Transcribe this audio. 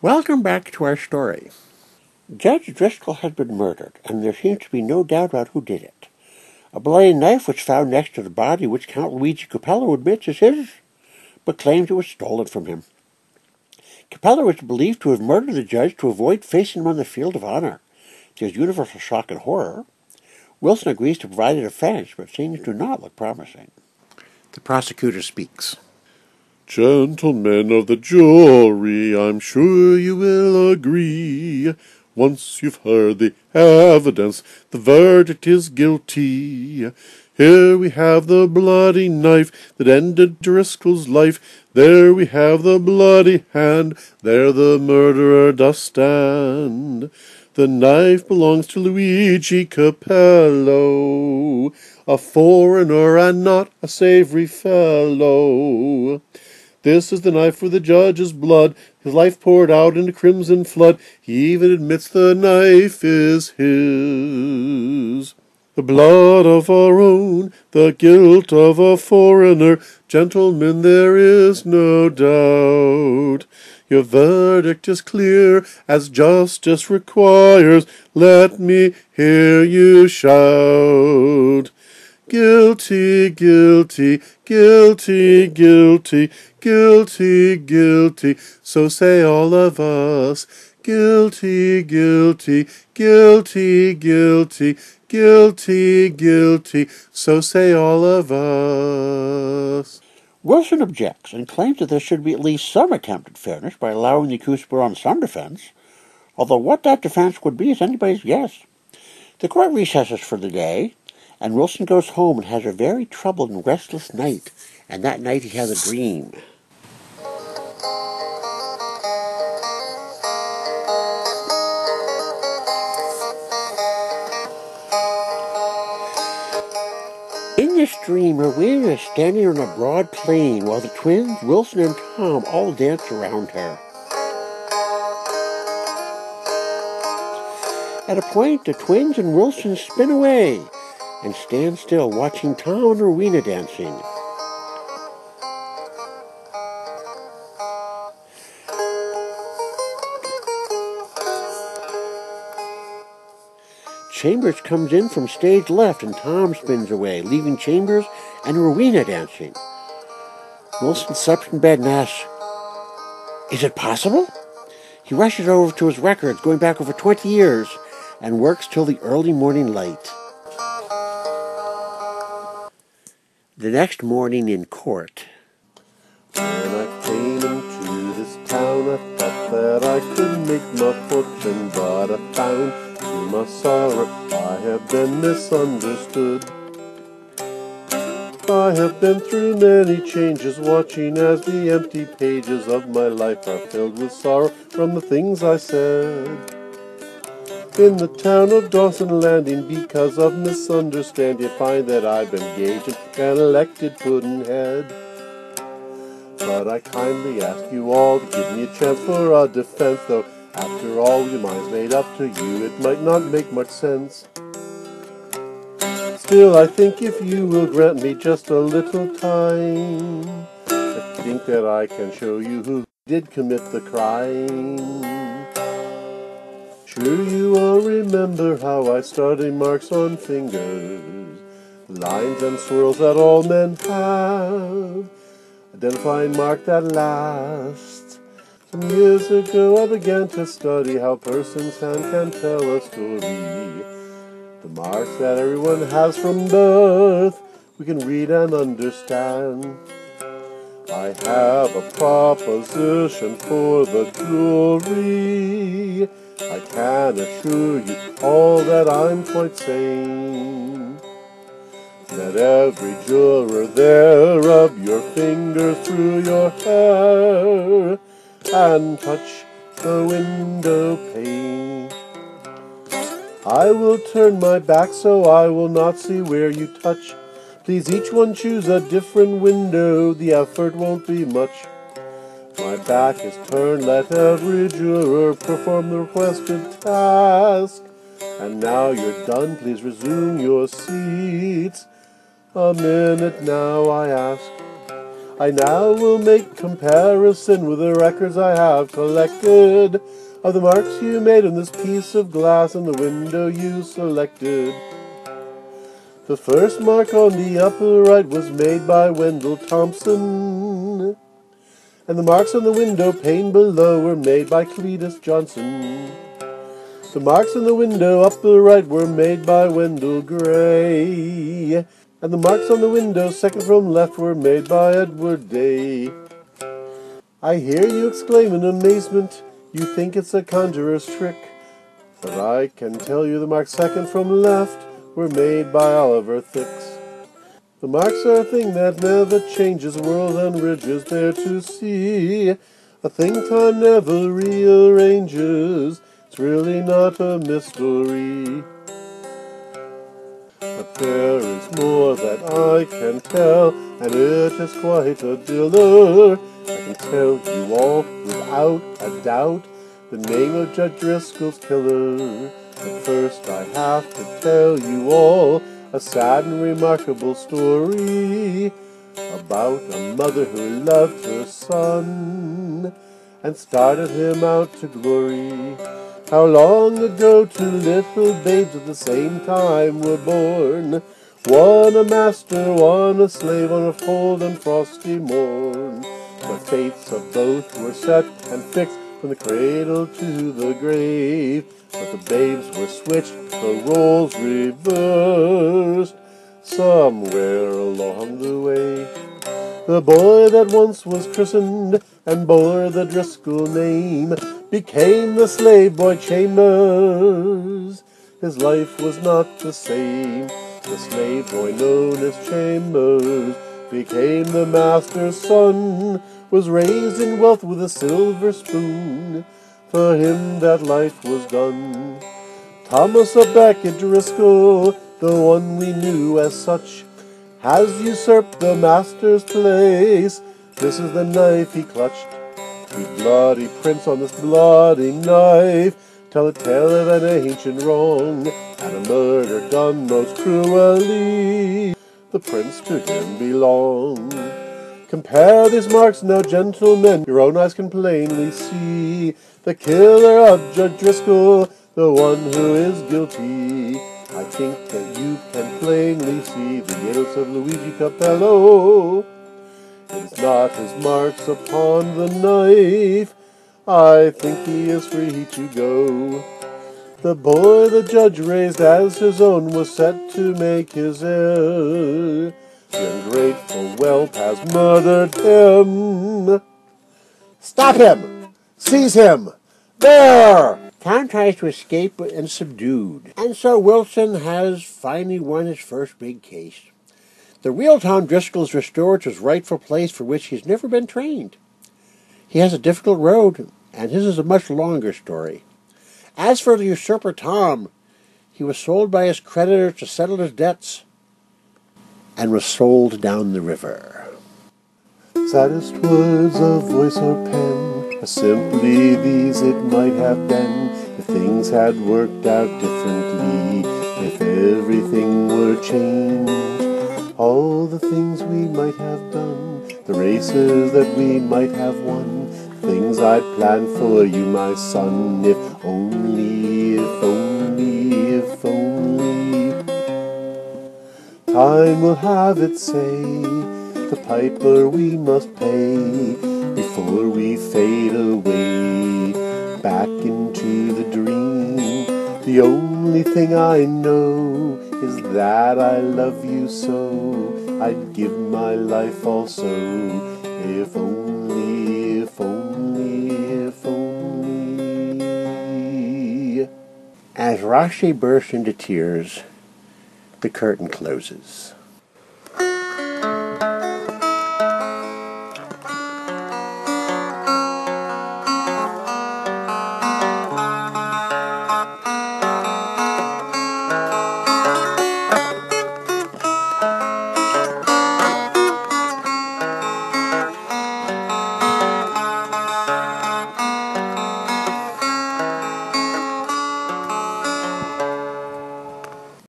Welcome back to our story. Judge Driscoll has been murdered, and there seems to be no doubt about who did it. A bloody knife was found next to the body, which Count Luigi Capello admits is his, but claims it was stolen from him. Capello is believed to have murdered the judge to avoid facing him on the field of honor. There's universal shock and horror. Wilson agrees to provide a defense, but things do not look promising. The prosecutor speaks. Gentlemen of the jury, I'm sure you will agree. Once you've heard the evidence, the verdict is guilty. Here we have the bloody knife that ended Driscoll's life. There we have the bloody hand, there the murderer does stand. The knife belongs to Luigi Capello, a foreigner and not a savory fellow. This is the knife for the judge's blood, his life poured out in a crimson flood. He even admits the knife is his. The blood of our own, the guilt of a foreigner. Gentlemen, there is no doubt. Your verdict is clear, as justice requires. Let me hear you shout. Guilty, guilty, guilty, guilty, guilty, guilty, so say all of us. Guilty, guilty, guilty, guilty, guilty, guilty, so say all of us. Wilson objects and claims that there should be at least some attempt at fairness by allowing the accused to put on some defense, although what that defense would be is anybody's guess. The court recesses for the day, and Wilson goes home and has a very troubled and restless night, and that night he has a dream. In this dream, Rowena is standing on a broad plain while the twins, Wilson and Tom, all dance around her. At a point, the twins and Wilson spin away and stand still, watching Tom and Rowena dancing. Chambers comes in from stage left and Tom spins away, leaving Chambers and Rowena dancing. Wilson slips in bed and asks, "Is it possible?" He rushes over to his records, going back over 20 years, and works till the early morning light. The next morning in court. When I came into this town, I thought that I could make my fortune, but I found, to my sorrow, I have been misunderstood. I have been through many changes, watching as the empty pages of my life are filled with sorrow from the things I said. In the town of Dawson Landing, because of misunderstanding, you find that I've been engaged and elected Pudd'nhead. But I kindly ask you all to give me a chance for a defense, though after all your mind's made up to you, it might not make much sense. Still, I think if you will grant me just a little time, I think that I can show you who did commit the crime. Sure you all remember how I started marks on fingers, lines and swirls that all men have, identifying mark that lasts. Some years ago I began to study how a person's hand can tell a story. The marks that everyone has from birth, we can read and understand. I have a proposition for the jury. I can assure you all that I'm quite sane. Let every juror there rub your fingers through your hair and touch the window pane. I will turn my back so I will not see where you touch. Please each one choose a different window, the effort won't be much. My back is turned, let every juror perform the requested task. And now you're done, please resume your seats. A minute now, I ask. I now will make comparison with the records I have collected of the marks you made on this piece of glass in the window you selected. The first mark on the upper right was made by Wendell Thompson, and the marks on the window pane below were made by Cletus Johnson. The marks on the window upper right were made by Wendell Gray, and the marks on the window second from left were made by Edward Day. I hear you exclaim in amazement, you think it's a conjurer's trick, but I can tell you the marks second from left were made by Oliver Thicks. The marks are a thing that never changes, world and ridges there to see, a thing time never rearranges, it's really not a mystery. But there is more that I can tell, and it is quite a diller. I can tell you all without a doubt the name of Judge Driscoll's killer. But first I have to tell you all a sad and remarkable story about a mother who loved her son and started him out to glory. How long ago 2 little babes at the same time were born, one a master, one a slave, on a cold and frosty morn. The fates of both were set and fixed from the cradle to the grave, but the babes were switched, the roles reversed, somewhere along the way. The boy that once was christened and bore the Driscoll name became the slave boy Chambers. His life was not the same. The slave boy known as Chambers became the master's son, was raised in wealth with a silver spoon. For him that life was done. Thomas a Becket Driscoll, the one we knew as such, has usurped the master's place. This is the knife he clutched. We bloody prints on this bloody knife tell a tale of an ancient wrong and a murder done most cruelly. The prints to him belong. Compare these marks now, gentlemen, your own eyes can plainly see. The killer of Judge Driscoll, the one who is guilty. I think that you can plainly see the guilt of Luigi Capello. It is not his marks upon the knife. I think he is free to go. The boy the judge raised as his own was set to make his heir. The ungrateful whelp has murdered him. Stop him! Seize him! There! Tom tries to escape and subdued, and so Wilson has finally won his first big case. The real Tom Driscoll is restored to his rightful place for which he's never been trained. He has a difficult road, and his is a much longer story. As for the usurper Tom, he was sold by his creditors to settle his debts, and was sold down the river. Saddest words of voice or pen are simply these it might have been if things had worked out differently, if everything were changed. All the things we might have done, the races that we might have won, things I'd planned for you, my son, if only, if only, if only. Time will have its say, the piper we must pay before we fade away back into the dream. The only thing I know is that I love you so, I'd give my life also, if only, if only, if only. As Rashi bursts into tears, the curtain closes.